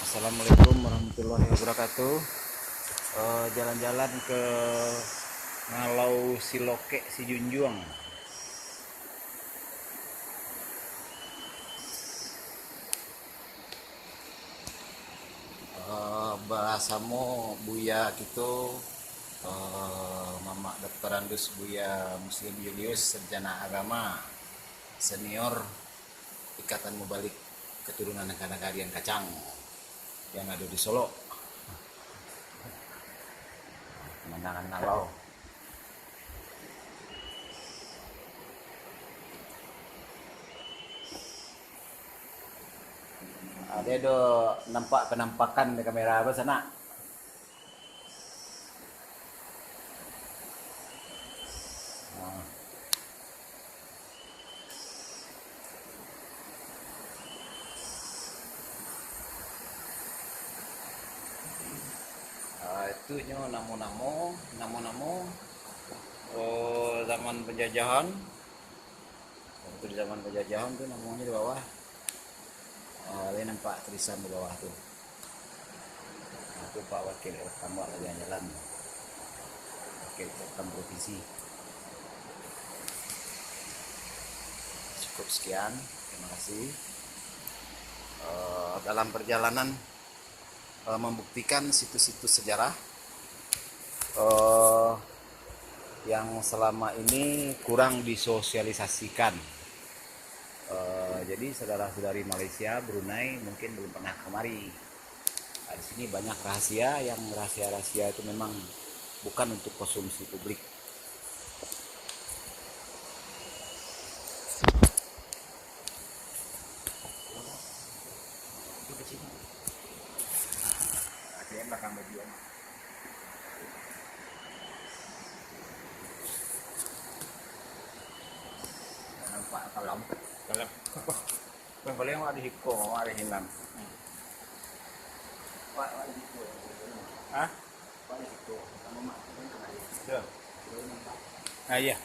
Assalamualaikum warahmatullahi wabarakatuh. Jalan-jalan ke Ngalau Siloke Sijunjuang. Bahasamu Buya gitu, Mama Dr. Andus Buya Muslim Julius Sarjana Agama Senior Ikatan Mubalik Keturunan Nagarian Kacang yang ada di Solo. Pemandangan Ngalau. Ada do nampak penampakan di kamera apa sana? Itu nyo namo-namo zaman penjajahan. Waktu di zaman penjajahan tuh namanya di bawah. Ini nampak tulisan di bawah tuh. Itu Pak Wakil tambah lagi jalan. Wakil Ketam Provinsi. Cukup sekian, terima kasih. Dalam perjalanan membuktikan situs-situs sejarah yang selama ini kurang disosialisasikan. Jadi saudara-saudari Malaysia, Brunei mungkin belum pernah kemari. Di sini banyak rahasia, yang rahasia-rahasia itu memang bukan untuk konsumsi publik. Belakang baju nampak kalau yang paling ada hiko, ada hilang. Pak ada hiko. Hah? Pak ada hiko. Sama mak kan kemarin. Ya. Ah iya.